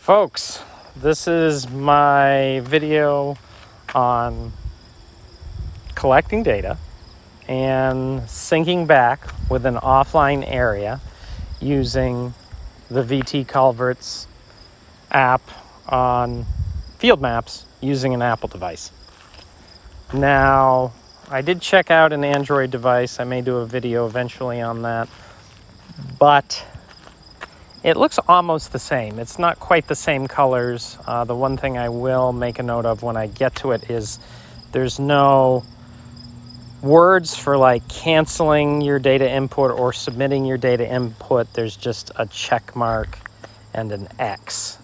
Folks, this is my video on collecting data and syncing back with an offline area using the VT Culverts app on field maps using an Apple device. Now, I did check out an Android device. I may do a video eventually on that, but it looks almost the same. It's not quite the same colors. The one thing I will make a note of when I get to it is there's no words for like canceling your data input or submitting your data input. There's just a check mark and an X.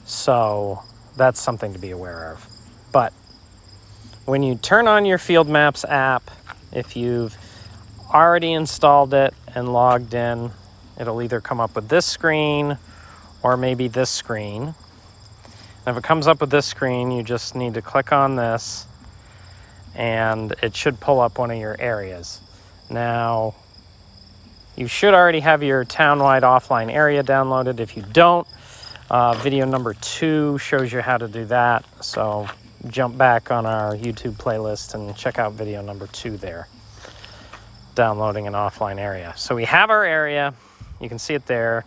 So that's something to be aware of. But when you turn on your Field Maps app, if you've already installed it and logged in, it'll either come up with this screen or maybe this screen. And if it comes up with this screen, you just need to click on this and it should pull up one of your areas. Now, you should already have your town-wide offline area downloaded. If you don't, video number 2 shows you how to do that. So jump back on our YouTube playlist and check out video number 2 there, downloading an offline area. So we have our area. You can see it there.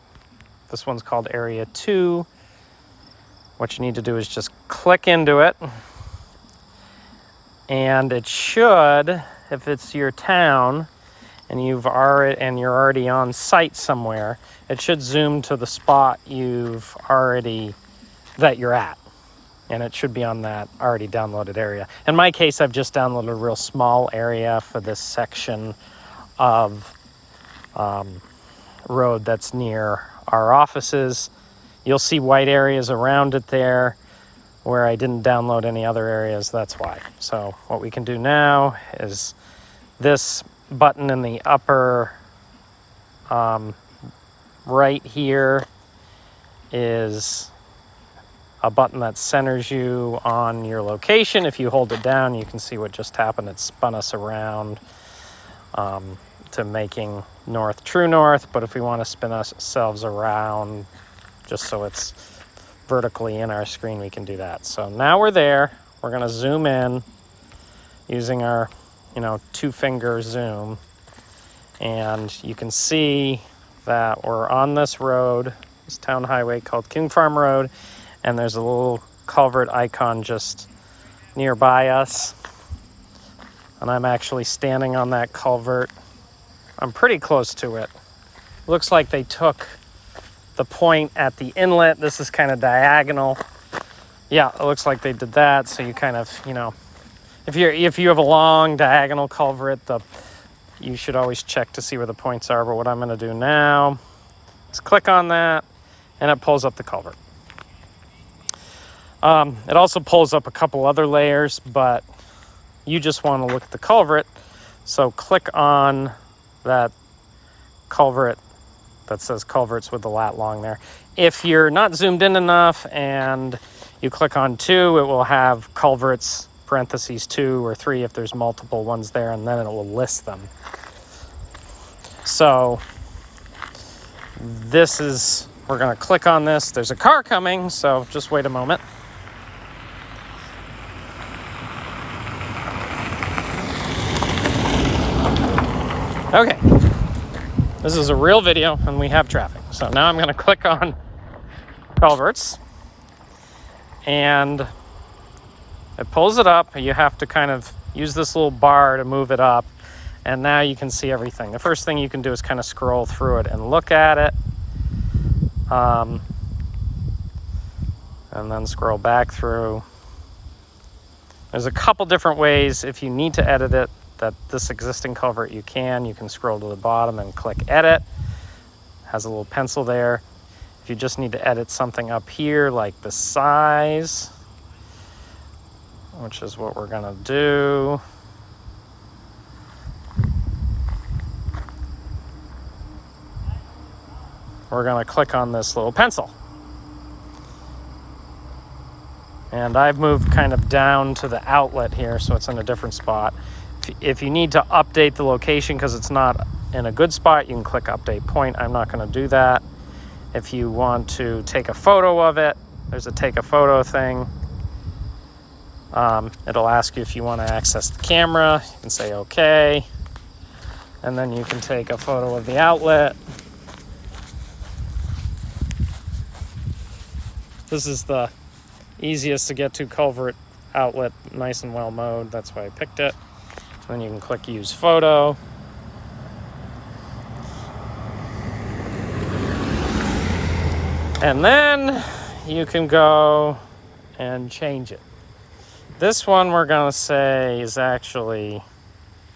This one's called Area 2. What you need to do is just click into it. And it should, if it's your town and you're already on site somewhere, it should zoom to the spot that you're at. And it should be on that already downloaded area. In my case, I've just downloaded a real small area for this section of road that's near our offices. You'll see white areas around it there where I didn't download any other areas. That's why. So what we can do now is this button in the upper right here is a button that centers you on your location. If you hold it down, you can see what just happened. It spun us around to making north true north, but if we want to spin ourselves around just so it's vertically in our screen, we can do that. So now we're there. We're going to zoom in using our 2-finger zoom, and you can see that we're on this road, this town highway called King Farm Road, and there's a little culvert icon just nearby us, and I'm actually standing on that culvert. I'm pretty close to it. Looks like they took the point at the inlet. This is kind of diagonal. Yeah, it looks like they did that. So you kind of, if you have a long diagonal culvert, you should always check to see where the points are. But what I'm going to do now is click on that, and it pulls up the culvert. It also pulls up a couple other layers, but you just want to look at the culvert. So click on that culvert that says Culverts with the lat long there. If you're not zoomed in enough and you click on 2, it will have Culverts parentheses 2 or 3 if there's multiple ones there, and then it will list them. So we're going to click on this. There's a car coming, so just wait a moment. Okay, this is a real video and we have traffic. So now I'm going to click on Culverts and it pulls it up. You have to kind of use this little bar to move it up, and now you can see everything. The first thing you can do is kind of scroll through it and look at it, and then scroll back through. There's a couple different ways if you need to edit it. That this existing culvert you can scroll to the bottom and click edit. Has a little pencil there. If you just need to edit something up here like the size, which is what we're gonna do. We're gonna click on this little pencil. And I've moved kind of down to the outlet here, so it's in a different spot. If you need to update the location because it's not in a good spot, you can click update point. I'm not going to do that. If you want to take a photo of it, there's a take a photo thing. It'll ask you if you want to access the camera. You can say okay. And then you can take a photo of the outlet. This is the easiest to get to culvert outlet, nice and well mowed. That's why I picked it. Then you can click use photo. And then you can go and change it. This one we're going to say is actually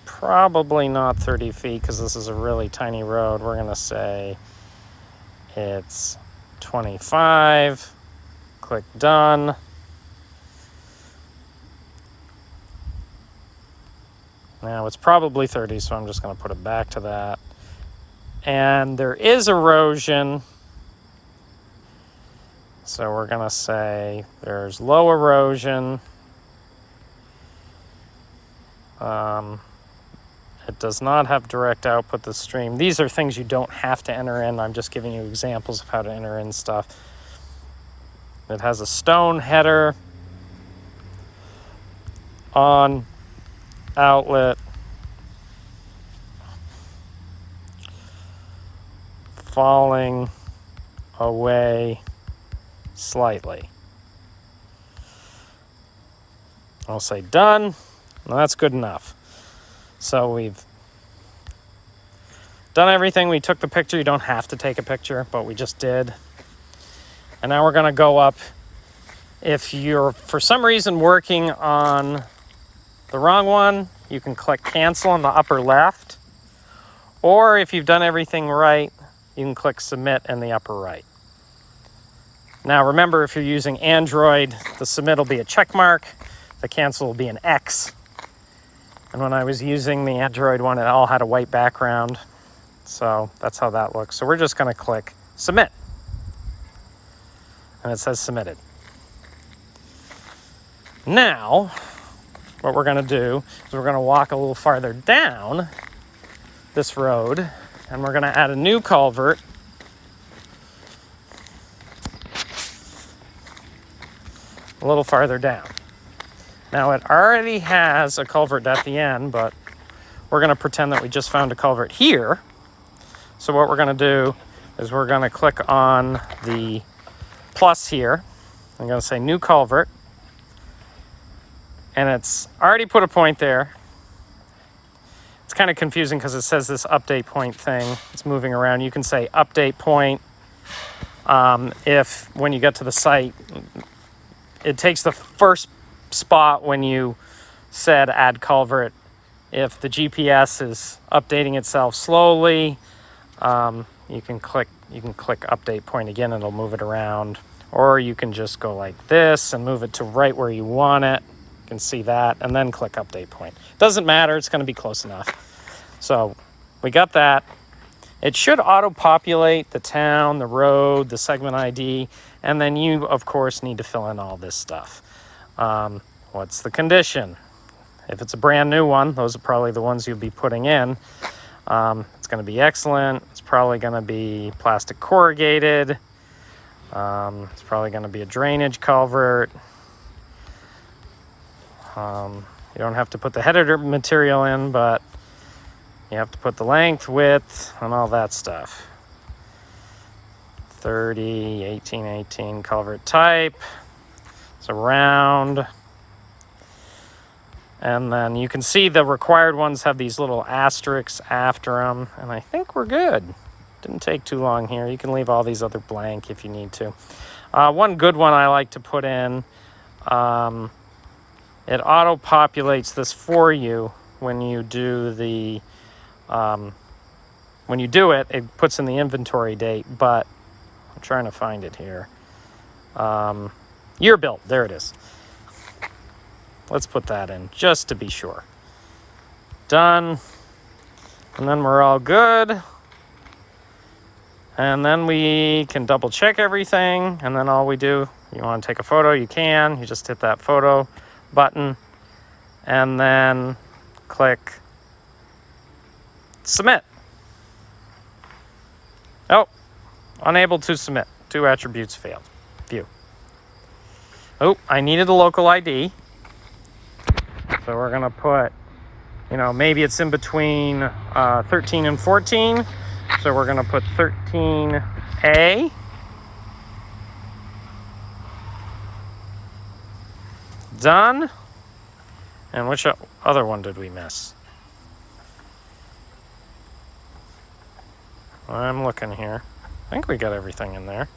probably not 30 feet because this is a really tiny road. We're going to say it's 25. Click done. Now it's probably 30, so I'm just going to put it back to that. And there is erosion. So we're going to say there's low erosion. It does not have direct output to the stream. These are things you don't have to enter in. I'm just giving you examples of how to enter in stuff. It has a stone header on outlet. Falling away slightly. I'll say done. Well, that's good enough. So we've done everything. We took the picture. You don't have to take a picture, but we just did. And now we're going to go up. If you're, for some reason, working on the wrong one, you can click cancel in the upper left. Or if you've done everything right, you can click submit in the upper right. Now remember, if you're using Android, the submit will be a check mark. The cancel will be an X. And when I was using the Android one, it all had a white background. So that's how that looks. So we're just going to click submit. And it says submitted. Now, what we're going to do is we're going to walk a little farther down this road. And we're going to add a new culvert. A little farther down. Now it already has a culvert at the end, but we're going to pretend that we just found a culvert here. So what we're going to do is we're going to click on the plus here. I'm going to say new culvert. And it's already put a point there. It's kind of confusing because it says this update point thing. It's moving around. You can say update point if when you get to the site, it takes the first spot when you said add culvert. If the GPS is updating itself slowly, you can click update point again, and it'll move it around. Or you can just go like this and move it to right where you want it. You can see that, and then click update point. Doesn't matter, it's going to be close enough. So we got that. It should auto-populate the town, the road, the segment ID, and then you, of course, need to fill in all this stuff. What's the condition? If it's a brand new one, those are probably the ones you'll be putting in. It's going to be excellent. It's probably going to be plastic corrugated. It's probably going to be a drainage culvert. You don't have to put the header material in, but you have to put the length, width, and all that stuff. 30, 18, 18 culvert type. It's a round. And then you can see the required ones have these little asterisks after them. And I think we're good. Didn't take too long here. You can leave all these other blank if you need to. One good one I like to put in, it auto-populates this for you when you do the, when you do it, it puts in the inventory date, but I'm trying to find it here. Year built, there it is. Let's put that in just to be sure. Done. And then we're all good. And then we can double check everything. And then all we do, you want to take a photo, you can. You just hit that photo button. And then click submit. Oh, Unable to submit. 2 attributes failed. View. Oh, I needed a local ID. So we're going to put, maybe it's in between 13 and 14. So we're going to put 13A. Done. And which other one did we miss? I'm looking here. I think we got everything in there.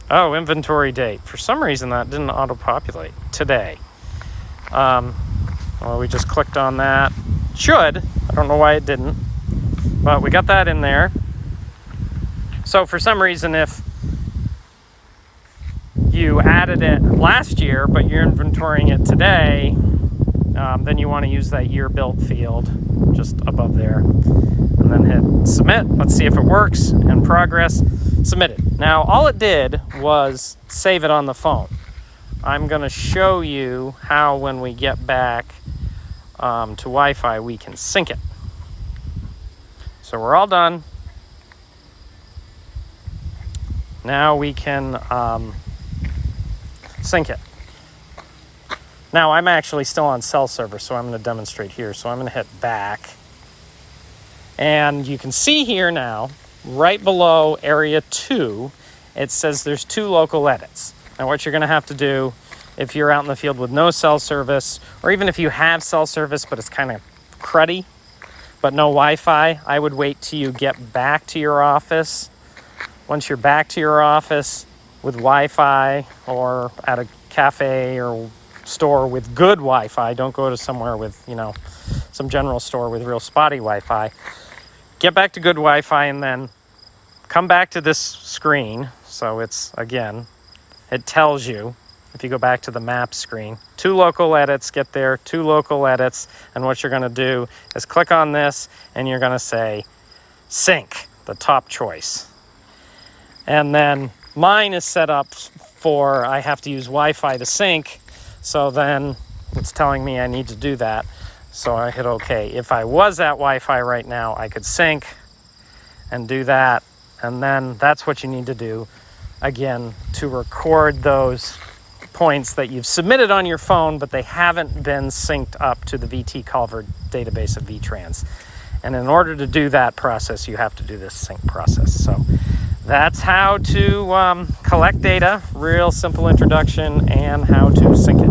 Oh, inventory date. For some reason that didn't auto-populate today. Well, we just clicked on that. Should. I don't know why it didn't. But we got that in there. So for some reason, if you added it last year, but you're inventorying it today, then you want to use that year built field just above there. And then hit submit. Let's see if it works. In progress. Submitted. Now, all it did was save it on the phone. I'm going to show you how, when we get back to Wi-Fi, we can sync it. So we're all done. Now we can sync it. Now, I'm actually still on cell server, so I'm going to demonstrate here. So I'm going to hit back. And you can see here now, right below area 2, it says there's 2 local edits. Now what you're going to have to do, if you're out in the field with no cell service, or even if you have cell service but it's kind of cruddy, but no Wi-Fi, I would wait till you get back to your office. Once you're back to your office with Wi-Fi, or at a cafe or store with good Wi-Fi, don't go to somewhere with, some general store with real spotty Wi-Fi. Get back to good Wi-Fi and then come back to this screen. So it's, again, it tells you, if you go back to the map screen, 2 local edits, get there, 2 local edits. And what you're going to do is click on this and you're going to say sync, the top choice. And then mine is set up for, I have to use Wi-Fi to sync. So then it's telling me I need to do that. So I hit OK. If I was at Wi-Fi right now, I could sync and do that. And then that's what you need to do, again, to record those points that you've submitted on your phone, but they haven't been synced up to the VT Culvert database of VTrans. And in order to do that process, you have to do this sync process. So that's how to collect data, real simple introduction, and how to sync it.